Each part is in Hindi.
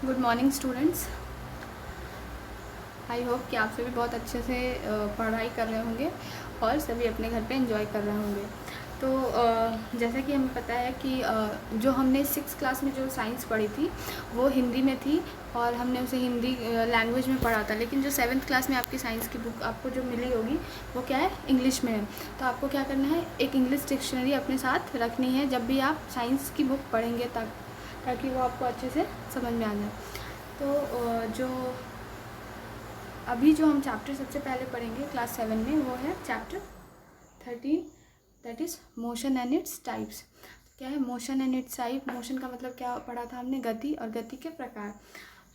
Good morning students. I hope कि आप सभी बहुत अच्छे से पढ़ाई कर रहे होंगे और सभी अपने घर पे एंजॉय कर रहे होंगे। तो जैसा कि हमें पता है कि जो हमने 6th क्लास में जो साइंस पढ़ी थी वो हिंदी में थी और हमने उसे हिंदी लैंग्वेज में पढ़ा था, लेकिन जो 7th क्लास में आपकी साइंस की बुक आपको जो मिली होगी वो क्या है, इंग्लिश में है। तो आपको क्या करना है, एक इंग्लिश डिक्शनरी अपने साथ रखनी है जब भी आप साइंस की बुक पढ़ेंगे, ताकि वो आपको अच्छे से समझ में आ जाए। तो जो अभी जो हम चैप्टर सबसे पहले पढ़ेंगे क्लास 7 में वो है chapter 13, that is motion and its types. क्या है motion and it's type? Motion का मतलब क्या पढ़ा था हमने, गति और गति के प्रकार।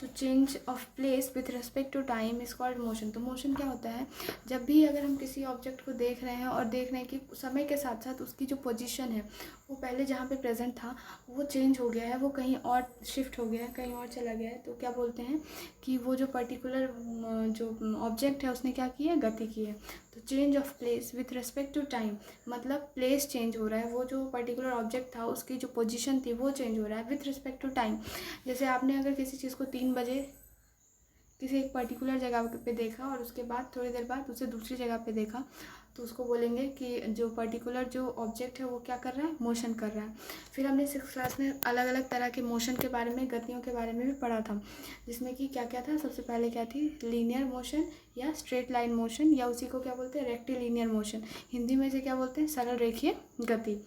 तो change of place with respect to time is called motion. तो मोशन क्या होता है, जब भी अगर हम किसी ऑब्जेक्ट को देख रहे हैं और देख रहे हैं कि समय के साथ साथ उसकी जो पोजीशन है वो पहले जहाँ पे प्रेजेंट था वो चेंज हो गया है, वो कहीं और शिफ्ट हो गया है, कहीं और चला गया है, तो क्या बोलते हैं कि वो जो पर्टिकुलर जो ऑब्जेक्ट है उसने क्या की है, गति की है। तो change of place with respect to time मतलब प्लेस चेंज हो रहा है, वो जो पर्टिकुलर ऑब्जेक्ट था उसकी जो पोजीशन थी वो चेंज हो रहा है विथ रिस्पेक्ट टू टाइम। जैसे आपने अगर किसी चीज़ को 3 बजे किसी एक पर्टिकुलर जगह पे देखा और उसके बाद थोड़ी देर बाद उसे दूसरी जगह पे देखा, तो उसको बोलेंगे कि जो पर्टिकुलर जो ऑब्जेक्ट है वो क्या कर रहा है, मोशन कर रहा है। फिर हमने 6th क्लास में अलग अलग तरह के मोशन के बारे में, गतियों के बारे में भी पढ़ा था, जिसमें कि क्या क्या था। सबसे पहले क्या थी, लीनियर मोशन या स्ट्रेट लाइन मोशन, या उसी को क्या बोलते हैं, रेक्टिलिनियर मोशन। हिंदी में से क्या बोलते हैं, सरल रेखीय गति।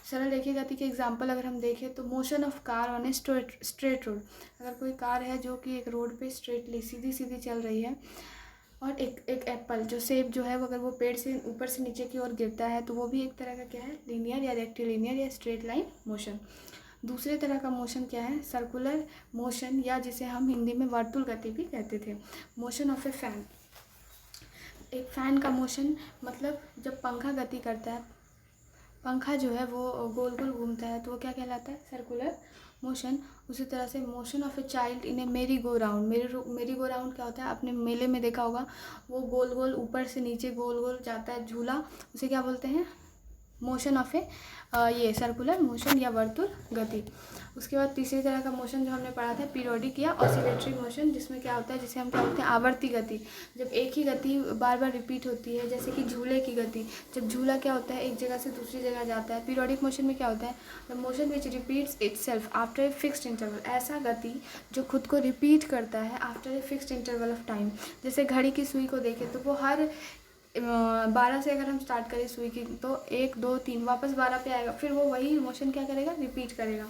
सरल रेखीय गति के एग्जाम्पल अगर हम देखें तो motion of car on a straight road. अगर कोई कार है जो कि एक रोड पे स्ट्रेटली सीधी सीधी चल रही है, और एक एप्पल जो सेब जो है वो अगर वो पेड़ से ऊपर से नीचे की ओर गिरता है, तो वो भी एक तरह का क्या है, लीनियर या रेक्टिलिनियर या स्ट्रेट लाइन मोशन। दूसरे तरह का मोशन क्या है, सर्कुलर मोशन, या जिसे हम हिंदी में वर्तुल गति भी कहते थे। मोशन ऑफ ए फैन, एक फ़ैन का मोशन मतलब जब पंखा गति करता है, पंखा जो है वो गोल गोल घूमता है, तो वो क्या कहलाता है, सर्कुलर मोशन। उसी तरह से motion of a child in a merry go round. मेरी गो राउंड क्या होता है, आपने मेले में देखा होगा, वो गोल गोल ऊपर से नीचे गोल गोल जाता है झूला, उसे क्या बोलते हैं, मोशन ऑफ ए ये सर्कुलर मोशन या वर्तुल गति। उसके बाद तीसरी तरह का मोशन जो हमने पढ़ा था, पीरियोडिक या ऑसिलेटरी मोशन, जिसमें क्या होता है, जिसे हम क्या बोलते हैं, आवर्ती गति। जब एक ही गति बार बार रिपीट होती है, जैसे कि झूले की गति, जब झूला क्या होता है, एक जगह से दूसरी जगह जाता है। पीरियोडिक मोशन में क्या होता है, the motion which repeats itself after a fixed interval. ऐसा गति जो खुद को रिपीट करता है after a fixed interval of time. जैसे घड़ी की सुई को देखें तो वो हर 12 से अगर हम स्टार्ट करें सुई की, तो 1 2 3 वापस 12 पे आएगा, फिर वो वही मोशन क्या करेगा, रिपीट करेगा।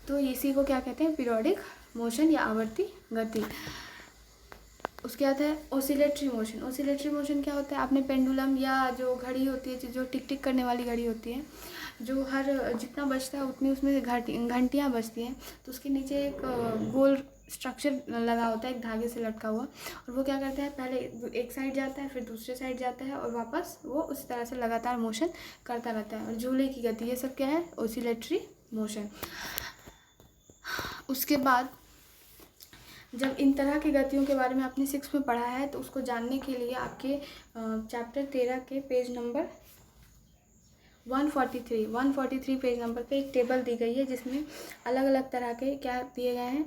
तो इसी को क्या कहते हैं, पीरियोडिक मोशन या आवर्ती गति। उसके बाद है ओसिलेटरी मोशन। ओसिलेटरी मोशन क्या होता है, आपने पेंडुलम या जो घड़ी होती है, जो टिक टिक करने वाली घड़ी होती है, जो हर जितना बजता है उतनी उसमें से घंटियाँ बजती हैं, तो उसके नीचे एक गोल स्ट्रक्चर लगा होता है, एक धागे से लटका हुआ, और वो क्या करता है, पहले एक साइड जाता है, फिर दूसरे साइड जाता है, और वापस वो उस तरह से लगातार मोशन करता रहता है। और झूले की गति, ये सब क्या है, ओसिलेटरी मोशन। उसके बाद जब इन तरह की गतियों के बारे में आपने 6 में पढ़ा है, तो उसको जानने के लिए आपके चैप्टर 13 के पेज नंबर 143 पेज नंबर पे एक टेबल दी गई है, जिसमें अलग अलग तरह के क्या दिए गए हैं,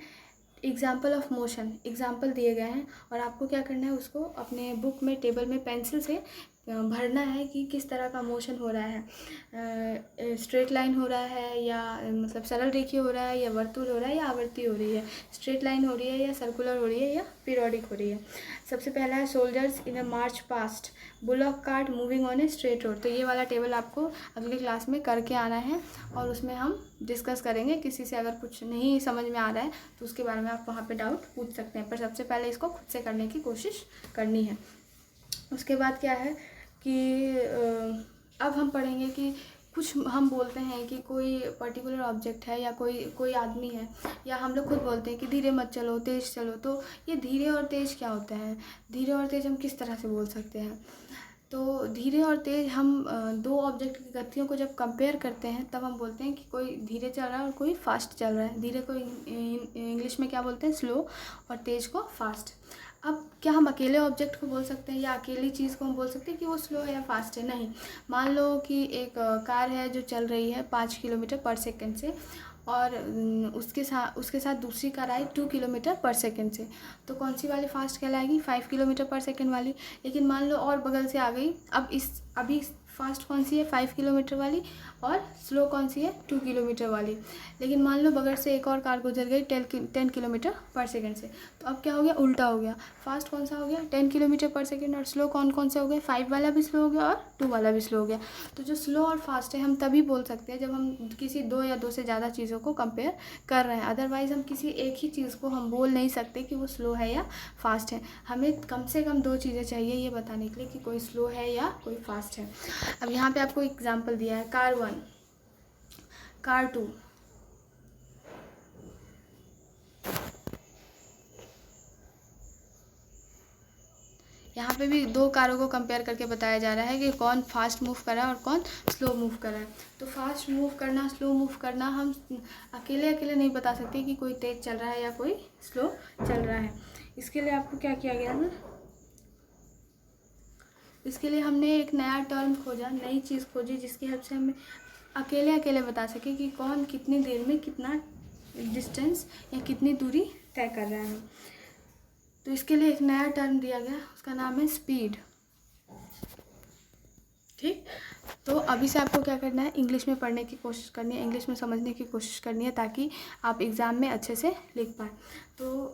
एग्जाम्पल ऑफ मोशन, एग्जाम्पल दिए गए हैं। और आपको क्या करना है, उसको अपने बुक में टेबल में पेंसिल से भरना है कि किस तरह का मोशन हो रहा है, स्ट्रेट लाइन हो रहा है, या मतलब सरल रेखीय हो रहा है, या वर्तुल हो रहा है, या आवर्ती हो रही है, स्ट्रेट लाइन हो रही है, या सर्कुलर हो रही है, या पीरियोडिक हो रही है। सबसे पहला है soldiers in a march past, bullock cart moving on a straight road. तो ये वाला टेबल आपको अगली क्लास में करके आना है, और उसमें हम डिस्कस करेंगे। किसी से अगर कुछ नहीं समझ में आ रहा है तो उसके बारे में आप वहाँ पे डाउट पूछ सकते हैं, पर सबसे पहले इसको खुद से करने की कोशिश करनी है। उसके बाद क्या है कि अब हम पढ़ेंगे कि कुछ हम बोलते हैं कि कोई पर्टिकुलर ऑब्जेक्ट है, या कोई आदमी है, या हम लोग खुद बोलते हैं कि धीरे मत चलो, तेज़ चलो। तो ये धीरे और तेज़ क्या होता है, धीरे और तेज़ हम किस तरह से बोल सकते हैं। तो धीरे और तेज़ हम दो ऑब्जेक्ट की गतियों को जब कंपेयर करते हैं, तब हम बोलते हैं कि कोई धीरे चल रहा है और कोई फास्ट चल रहा है। धीरे को इंग्लिश में क्या बोलते हैं, स्लो, और तेज़ को फास्ट। अब क्या हम अकेले ऑब्जेक्ट को बोल सकते हैं, या अकेली चीज़ को हम बोल सकते हैं कि वो स्लो है या फास्ट है? नहीं। मान लो कि एक कार है जो चल रही है 5 किलोमीटर पर सेकंड से, और उसके साथ दूसरी कार आई 2 किलोमीटर पर सेकेंड से, तो कौन सी वाली फास्ट कहलाएगी? 5 किलोमीटर पर सेकेंड वाली। लेकिन मान लो और बगल से आ गई, अभी फास्ट कौन सी है? 5 किलोमीटर वाली, और स्लो कौन सी है? 2 किलोमीटर वाली। लेकिन मान लो बगल से एक और कार गुजर गई 10 किलोमीटर पर सेकेंड से, तो अब क्या हो गया? उल्टा हो गया। फास्ट कौन सा हो गया? 10 किलोमीटर पर सेकेंड, और स्लो कौन से हो गए? 5 वाला भी स्लो हो गया और 2 वाला भी स्लो हो गया। तो जो स्लो और फास्ट है हम तभी बोल सकते हैं जब हम किसी 2 या 2 से ज़्यादा चीज़ों को कंपेयर कर रहे हैं। अदरवाइज़ हम किसी एक ही चीज़ को हम बोल नहीं सकते कि वो स्लो है या फास्ट है। हमें कम से कम 2 चीज़ें चाहिए ये बताने के लिए कि कोई स्लो है या कोई फास्ट है। अब यहाँ पे आपको एग्जांपल दिया है, कार 1, कार 2। यहाँ पे भी 2 कारों को कंपेयर करके बताया जा रहा है कि कौन फास्ट मूव कर रहा है और कौन स्लो मूव कर रहा है। तो फास्ट मूव करना, स्लो मूव करना हम अकेले नहीं बता सकते कि कोई तेज़ चल रहा है या कोई स्लो चल रहा है। इसके लिए आपको क्या किया गया है? इसके लिए हमने एक नया टर्म खोजा, नई चीज़ खोजी जिसकी हेल्प से हमें अकेले बता सके कि कौन कितनी देर में कितना डिस्टेंस या कितनी दूरी तय कर रहा है। तो इसके लिए एक नया टर्म दिया गया, उसका नाम है स्पीड। ठीक, तो अभी से आपको क्या करना है? इंग्लिश में पढ़ने की कोशिश करनी है, इंग्लिश में समझने की कोशिश करनी है, ताकि आप एग्ज़ाम में अच्छे से लिख पाएँ। तो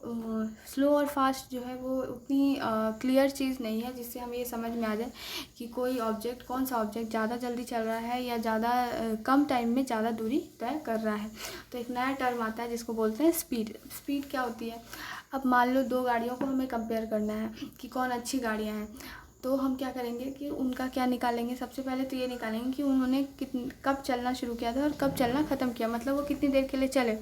स्लो और फास्ट जो है वो उतनी क्लियर चीज़ नहीं है जिससे हमें ये समझ में आ जाए कि कोई ऑब्जेक्ट, कौन सा ऑब्जेक्ट ज़्यादा जल्दी चल रहा है या ज़्यादा कम टाइम में ज़्यादा दूरी तय कर रहा है। तो एक नया टर्म आता है जिसको बोलते हैं स्पीड। स्पीड क्या होती है? अब मान लो 2 गाड़ियों को हमें कंपेयर करना है कि कौन अच्छी गाड़ियाँ हैं, तो हम क्या करेंगे कि उनका क्या निकालेंगे? सबसे पहले तो ये निकालेंगे कि उन्होंने कब चलना शुरू किया था और कब चलना ख़त्म किया, मतलब वो कितनी देर के लिए चले।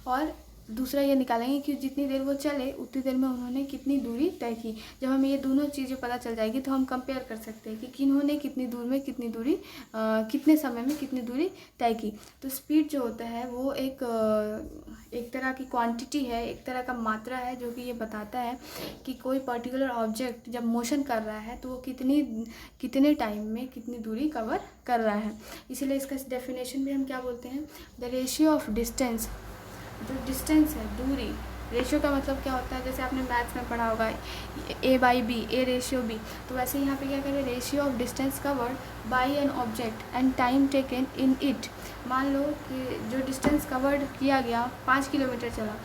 और दूसरा ये निकालेंगे कि जितनी देर वो चले उतनी देर में उन्होंने कितनी दूरी तय की। जब हमें ये दोनों चीज़ें पता चल जाएगी तो हम कंपेयर कर सकते हैं कि किन्होंने कितनी दूर में कितनी दूरी कितने समय में कितनी दूरी तय की। तो स्पीड जो होता है वो एक तरह की क्वांटिटी है, एक तरह का मात्रा है जो कि ये बताता है कि कोई पर्टिकुलर ऑब्जेक्ट जब मोशन कर रहा है तो वो कितने टाइम में कितनी दूरी कवर कर रहा है। इसीलिए इसका डेफिनेशन भी हम क्या बोलते हैं? The ratio of distance. जो डिस्टेंस है, दूरी, रेशियो का मतलब क्या होता है? जैसे आपने मैथ्स में पढ़ा होगा A/B, A रेशियो B, तो वैसे यहाँ पे क्या करें? Ratio of distance covered by an object and time taken in it. मान लो कि जो डिस्टेंस कवर्ड किया गया 5 किलोमीटर चला,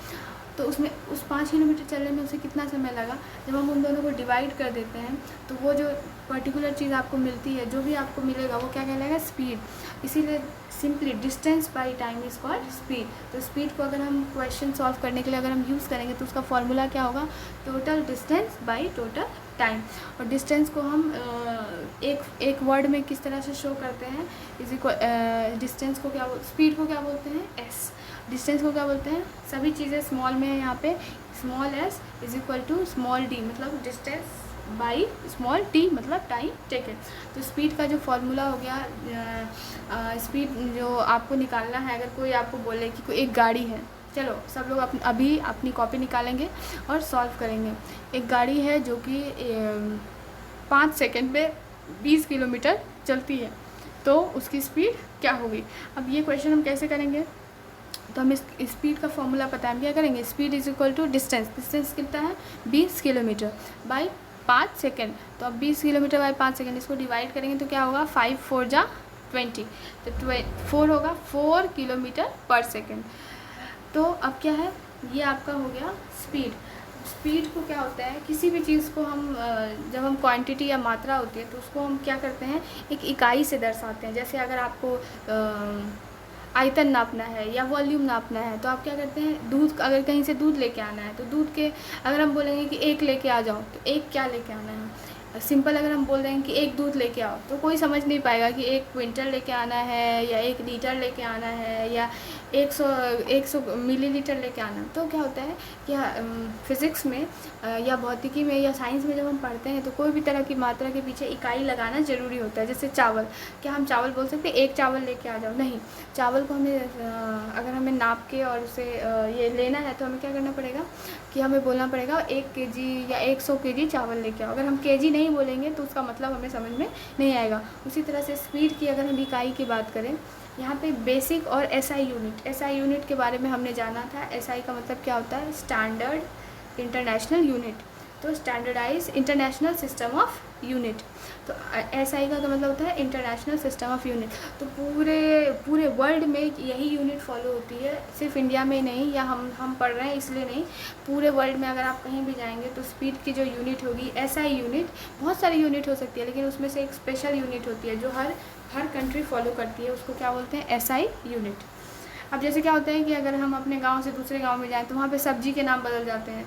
तो उसमें उस 5 किलोमीटर चलने में उसे कितना समय लगा? जब हम उन दोनों को डिवाइड कर देते हैं तो वो जो पर्टिकुलर चीज़ आपको मिलती है, जो भी आपको मिलेगा वो क्या कहलाएगा? स्पीड। इसीलिए simply distance by time is called speed. तो स्पीड को अगर हम क्वेश्चन सॉल्व करने के लिए अगर हम यूज़ करेंगे तो उसका फॉर्मूला क्या होगा? Total distance by total time. और डिस्टेंस को हम एक वर्ड में किस तरह से शो करते हैं? इज इक्वल डिस्टेंस को क्या स्पीड को क्या बोलते हैं? एस। डिस्टेंस को क्या बोलते हैं? सभी चीज़ें स्मॉल में है यहाँ पे, small s is equal to small d, मतलब डिस्टेंस बाई स्मॉल टी मतलब टाइम टेकन। तो स्पीड का जो फॉर्मूला हो गया, स्पीड जो आपको निकालना है, अगर कोई आपको बोले कि कोई एक गाड़ी है, चलो सब लोग अभी अपनी कॉपी निकालेंगे और सॉल्व करेंगे। एक गाड़ी है जो कि 5 सेकंड में 20 किलोमीटर चलती है, तो उसकी स्पीड क्या होगी? अब ये क्वेश्चन हम कैसे करेंगे? तो हमें स्पीड का फॉर्मूला पता है, हम क्या करेंगे? Speed is equal to distance. Distance कितना है? 20 किलोमीटर बाई 5 सेकेंड। तो अब 20 किलोमीटर बाई 5 सेकेंड, इसको डिवाइड करेंगे तो क्या होगा? 5 4 जा 20, तो 4 होगा 4 किलोमीटर पर सेकेंड। तो अब क्या है? ये आपका हो गया स्पीड। स्पीड को क्या होता है? किसी भी चीज़ को हम जब हम क्वांटिटी या मात्रा होती है तो उसको हम क्या करते हैं? एक इकाई से दर्शाते हैं। जैसे अगर आपको आयतन नापना है या वॉल्यूम नापना है तो आप क्या करते हैं? दूध, अगर कहीं से दूध लेके आना है तो दूध के अगर हम बोलेंगे कि 1 लेके आ जाओ, तो 1 क्या लेके आना है? सिंपल अगर हम बोल रहे हैं कि 1 दूध लेके आओ तो कोई समझ नहीं पाएगा कि 1 क्विंटल लेके आना है या 1 लीटर लेके आना है या 100 मिलीलीटर लेके आना। तो क्या होता है कि फिज़िक्स में या भौतिकी में या साइंस में जब हम पढ़ते हैं तो कोई भी तरह की मात्रा के पीछे इकाई लगाना ज़रूरी होता है। जैसे चावल, क्या हम चावल बोल सकते हैं 1 चावल लेके आ जाओ? नहीं, चावल को हमें अगर हमें नाप के और उसे ये लेना है तो हमें क्या करना पड़ेगा कि हमें बोलना पड़ेगा 1 केजी या 100 केजी चावल लेके आओ। अगर हम केजी नहीं बोलेंगे तो उसका मतलब हमें समझ में नहीं आएगा। उसी तरह से स्पीड की अगर हम इकाई की बात करें यहाँ पे बेसिक और एसआई यूनिट, एसआई यूनिट के बारे में हमने जाना था। एसआई का मतलब क्या होता है, स्टैंडर्ड इंटरनेशनल यूनिट, तो standardise international system of unit. तो एसआई का मतलब होता है इंटरनेशनल सिस्टम ऑफ यूनिट। तो पूरे वर्ल्ड में यही यूनिट फॉलो होती है, सिर्फ इंडिया में नहीं, या हम पढ़ रहे हैं इसलिए नहीं, पूरे वर्ल्ड में अगर आप कहीं भी जाएंगे तो स्पीड की जो यूनिट होगी एसआई यूनिट, बहुत सारी यूनिट हो सकती है लेकिन उसमें से एक स्पेशल यूनिट होती है जो हर कंट्री फॉलो करती है, उसको क्या बोलते हैं, एसआई यूनिट। अब जैसे क्या होता है कि अगर हम अपने गांव से दूसरे गांव में जाएं तो वहाँ पे सब्जी के नाम बदल जाते हैं,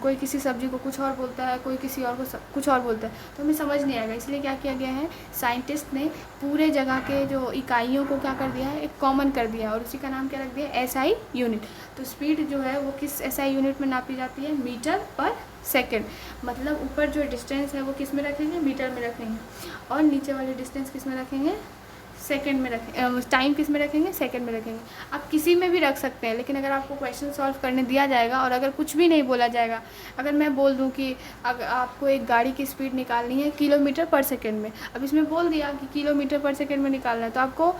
कोई किसी सब्जी को कुछ और बोलता है, कोई किसी और को कुछ और बोलता है, तो हमें समझ नहीं आएगा। इसलिए क्या किया गया है, साइंटिस्ट ने पूरे जगह के जो इकाइयों को क्या कर दिया है, एक कॉमन कर दिया और उसी का नाम क्या रख दिया, एसआई यूनिट। तो स्पीड जो है वो किस एसआई यूनिट में नापी जाती है, मीटर पर सेकेंड। मतलब ऊपर जो डिस्टेंस है वो किस में रखेंगे, मीटर में रखेंगे, और नीचे वाले डिस्टेंस किस में रखेंगे, सेकंड में रखेंगे, टाइम किस में रखेंगे, सेकंड में रखेंगे। आप किसी में भी रख सकते हैं, लेकिन अगर आपको क्वेश्चन सॉल्व करने दिया जाएगा और अगर कुछ भी नहीं बोला जाएगा, अगर मैं बोल दूं कि अगर आपको एक गाड़ी की स्पीड निकालनी है किलोमीटर पर सेकंड में, अब इसमें बोल दिया कि किलोमीटर पर सेकंड में निकालना है तो आपको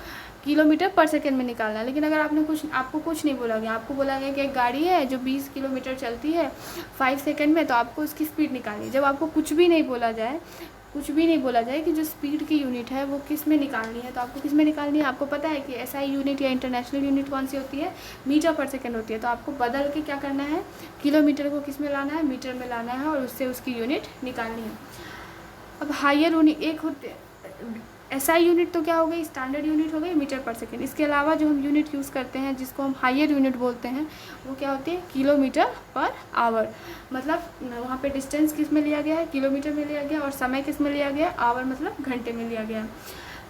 किलोमीटर पर सेकंड में निकालना है। लेकिन अगर आपको कुछ नहीं बोला गया, आपको बोला गया कि एक गाड़ी है जो 20 किलोमीटर चलती है 5 सेकंड में, तो आपको उसकी स्पीड निकालनी है। जब आपको कुछ भी नहीं बोला जाए कि जो स्पीड की यूनिट है वो किस में निकालनी है, तो आपको किस में निकालनी है, आपको पता है कि एसआई यूनिट या इंटरनेशनल यूनिट कौन सी होती है, मीटर पर सेकंड होती है। तो आपको बदल के क्या करना है, किलोमीटर को किस में लाना है, मीटर में लाना है, और उससे उसकी यूनिट निकालनी है। अब हायर यूनिट एक होते, एसआई यूनिट तो क्या हो गई, स्टैंडर्ड यूनिट हो गई मीटर पर सेकेंड। इसके अलावा जो हम यूनिट यूज़ करते हैं जिसको हम हायर यूनिट बोलते हैं, वो क्या होती है, किलोमीटर पर आवर। मतलब वहाँ पे डिस्टेंस किस में लिया गया है, किलोमीटर में लिया गया, और समय किस में लिया गया, आवर मतलब घंटे में लिया गया।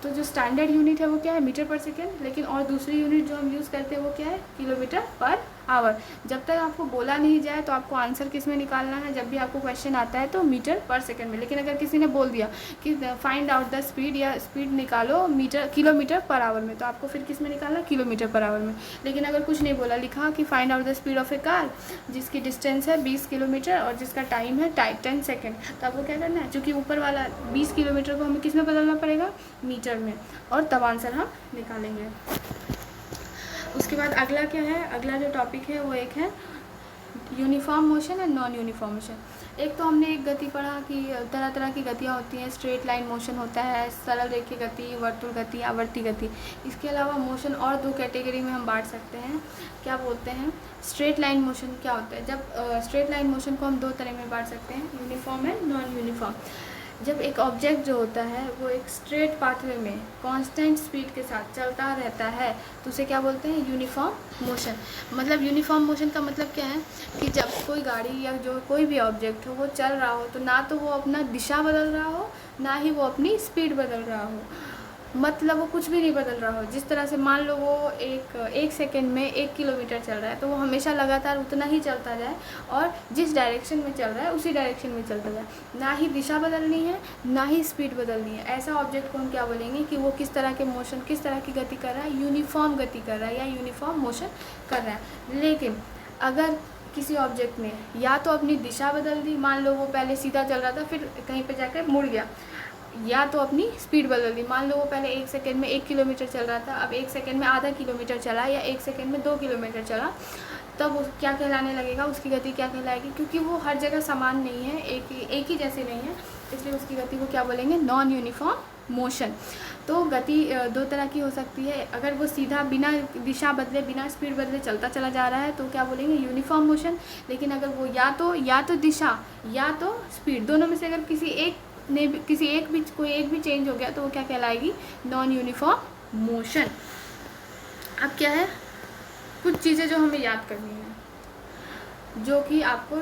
तो जो स्टैंडर्ड यूनिट है वो क्या है, मीटर पर सेकेंड, लेकिन और दूसरी यूनिट जो हम यूज़ करते हैं वो क्या है, किलोमीटर पर आवर। जब तक आपको बोला नहीं जाए तो आपको आंसर किस में निकालना है, जब भी आपको क्वेश्चन आता है तो मीटर पर सेकंड में। लेकिन अगर किसी ने बोल दिया कि फाइंड आउट द स्पीड या स्पीड निकालो किलोमीटर पर आवर में, तो आपको फिर किस में निकालना, किलोमीटर पर आवर में। लेकिन अगर कुछ नहीं बोला, लिखा कि find out the speed of A car जिसकी डिस्टेंस है 20 किलोमीटर और जिसका टाइम है 10 सेकेंड, तो आपको क्या करना है, चूँकि ऊपर वाला 20 किलोमीटर को हमें किस में बदलना पड़ेगा, मीटर में, और तब आंसर हम निकालेंगे। उसके बाद अगला क्या है, अगला जो टॉपिक है वो एक है uniform motion and non uniform motion. एक तो हमने एक गति पढ़ा कि तरह तरह की गतियाँ होती हैं, स्ट्रेट लाइन मोशन होता है, सरल रेखीय गति, वर्तुल गति, आवर्ती गति। इसके अलावा मोशन और 2 कैटेगरी में हम बांट सकते हैं, क्या बोलते हैं, स्ट्रेट लाइन मोशन क्या होता है। जब स्ट्रेट लाइन मोशन को हम 2 तरह में बांट सकते हैं, यूनिफॉर्म एंड नॉन यूनिफॉर्म। जब एक ऑब्जेक्ट जो होता है वो एक स्ट्रेट पाथवे में कांस्टेंट स्पीड के साथ चलता रहता है तो उसे क्या बोलते हैं, यूनिफॉर्म मोशन। मतलब यूनिफॉर्म मोशन का मतलब क्या है कि जब कोई गाड़ी या जो कोई भी ऑब्जेक्ट हो वो चल रहा हो तो ना तो वो अपना दिशा बदल रहा हो, ना ही वो अपनी स्पीड बदल रहा हो, मतलब वो कुछ भी नहीं बदल रहा हो। जिस तरह से मान लो वो एक सेकेंड में 1 किलोमीटर चल रहा है तो वो हमेशा लगातार उतना ही चलता जाए और जिस डायरेक्शन में चल रहा है उसी डायरेक्शन में चलता जाए, ना ही दिशा बदलनी है ना ही स्पीड बदलनी है। ऐसा ऑब्जेक्ट को हम क्या बोलेंगे कि वो किस तरह के मोशन, किस तरह की गति कर रहा है, यूनिफॉर्म गति कर रहा है या यूनिफॉर्म मोशन कर रहा है। लेकिन अगर किसी ऑब्जेक्ट ने या तो अपनी दिशा बदल दी, मान लो वो पहले सीधा चल रहा था फिर कहीं पे जाकर मुड़ गया, या तो अपनी स्पीड बदल दी, मान लो वो पहले 1 सेकेंड में 1 किलोमीटर चल रहा था, अब 1 सेकेंड में आधा किलोमीटर चला या 1 सेकेंड में 2 किलोमीटर चला, तब वो क्या कहलाने लगेगा, उसकी गति क्या कहलाएगी, क्योंकि वो हर जगह समान नहीं है, एक ही जैसे नहीं है, इसलिए उसकी गति को क्या बोलेंगे, नॉन यूनिफॉर्म मोशन। तो गति 2 तरह की हो सकती है, अगर वो सीधा बिना दिशा बदले बिना स्पीड बदले चलता चला जा रहा है तो क्या बोलेंगे, यूनिफॉर्म मोशन। लेकिन अगर वो या तो दिशा या तो स्पीड, दोनों में से अगर किसी एक भी चेंज हो गया तो वो क्या कहलाएगी, नॉन यूनिफॉर्म मोशन। अब क्या है, कुछ चीज़ें जो हमें याद करनी है, जो कि आपको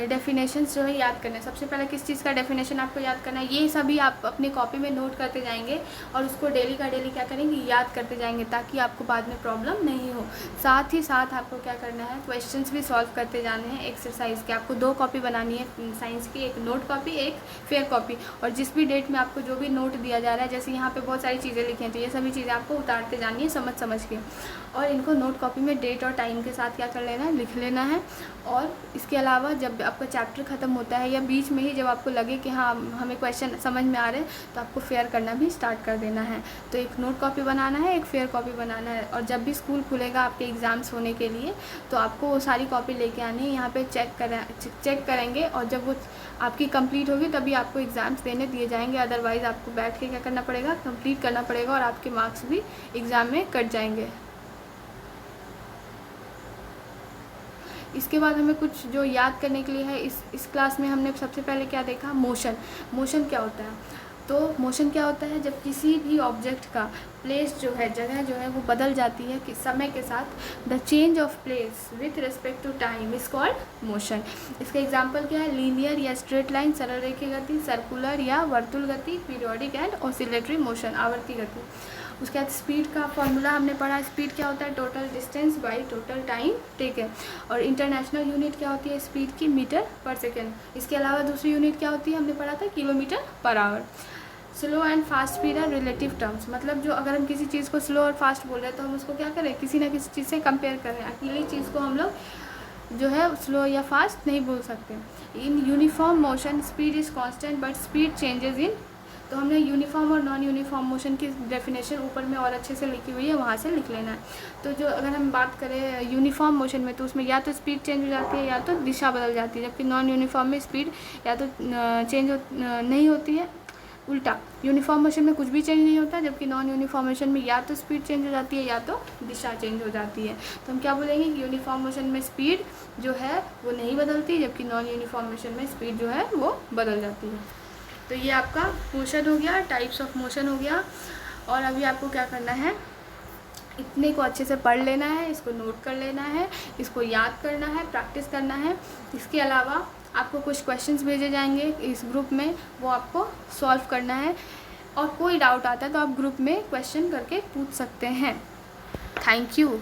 डेफिनेशंस जो है याद करना है। सबसे पहले किस चीज़ का डेफिनेशन आपको याद करना है, ये सभी आप अपनी कॉपी में नोट करते जाएंगे और उसको डेली का डेली क्या करेंगे, याद करते जाएंगे, ताकि आपको बाद में प्रॉब्लम नहीं हो। साथ ही साथ आपको क्या करना है, क्वेश्चंस भी सॉल्व करते जाने हैं एक्सरसाइज के। आपको 2 कॉपी बनानी है साइंस की, एक नोट कॉपी एक फेयर कॉपी, और जिस भी डेट में आपको जो भी नोट दिया जा रहा है, जैसे यहाँ पर बहुत सारी चीज़ें लिखी हैं तो ये सभी चीज़ें आपको उतारते जानी है समझ के। और इनको नोट कॉपी में डेट और टाइम के साथ क्या कर लेना है, लिख लेना है। और इसके अलावा जब आपका चैप्टर ख़त्म होता है या बीच में ही जब आपको लगे कि हाँ हमें क्वेश्चन समझ में आ रहे हैं, तो आपको फेयर करना भी स्टार्ट कर देना है। तो एक नोट कॉपी बनाना है, एक फेयर कॉपी बनाना है। और जब भी स्कूल खुलेगा आपके एग्ज़ाम्स होने के लिए, तो आपको वो सारी कॉपी लेके आनी है, यहाँ पे चेक करेंगे, और जब वो आपकी कंप्लीट होगी तभी आपको एग्ज़ाम्स देने दिए जाएंगे। अदरवाइज़ आपको बैठ के क्या करना पड़ेगा, कंप्लीट करना पड़ेगा, और आपके मार्क्स भी एग्ज़ाम में कट जाएंगे। इसके बाद हमें कुछ जो याद करने के लिए है, इस क्लास में हमने सबसे पहले क्या देखा, मोशन क्या होता है। तो मोशन क्या होता है, जब किसी भी ऑब्जेक्ट का प्लेस जो है, जगह जो है वो बदल जाती है कि समय के साथ। The change of place with respect to time is called motion. इसका एग्जांपल क्या है, लीनियर या स्ट्रेट लाइन, सरल रेखीय गति, सर्कुलर या वर्तुल गति, पीरियोडिक एंड ऑसिलेटरी मोशन, आवर्ती गति। उसके बाद स्पीड का फॉर्मूला हमने पढ़ा, स्पीड क्या होता है, total distance by total time taken. और इंटरनेशनल यूनिट क्या होती है स्पीड की, मीटर पर सेकेंड। इसके अलावा दूसरी यूनिट क्या होती है, हमने पढ़ा था kilometre per hour. Slow and fast speed are relative terms, मतलब जो अगर हम किसी चीज़ को स्लो और फास्ट बोल रहे हैं तो हम उसको क्या करें, किसी ना किसी चीज़ से कंपेयर करें। अकेली चीज़ को हम लोग जो है स्लो या फास्ट नहीं बोल सकते। In uniform motion speed is constant but speed changes in. तो हमने यूनिफॉर्म और नॉन यूनिफॉर्म मोशन की डेफिनेशन ऊपर में और अच्छे से लिखी हुई है, वहाँ से लिख लेना है। तो जो अगर हम बात करें यूनिफॉर्म मोशन में, तो उसमें या तो स्पीड चेंज हो जाती है या तो दिशा बदल जाती है, जबकि नॉन यूनिफॉर्म में स्पीड या तो चेंज नहीं होती है, उल्टा यूनिफॉर्म मोशन में कुछ भी चेंज नहीं होता, जबकि नॉन यूनिफॉर्म मोशन में या तो स्पीड चेंज हो जाती है या तो दिशा चेंज हो जाती है। तो हम क्या बोलेंगे कि यूनिफॉर्म मोशन में स्पीड जो है वो नहीं बदलती, जबकि नॉन यूनिफॉर्म मोशन में स्पीड जो है वो बदल जाती है। तो ये आपका मोशन हो गया, टाइप्स ऑफ मोशन हो गया। और अभी आपको क्या करना है, इतने को अच्छे से पढ़ लेना है, इसको नोट कर लेना है, इसको याद करना है, प्रैक्टिस करना है। इसके अलावा आपको कुछ क्वेश्चंस भेजे जाएंगे इस ग्रुप में, वो आपको सॉल्व करना है। और कोई डाउट आता है तो आप ग्रुप में क्वेश्चन करके पूछ सकते हैं। Thank you.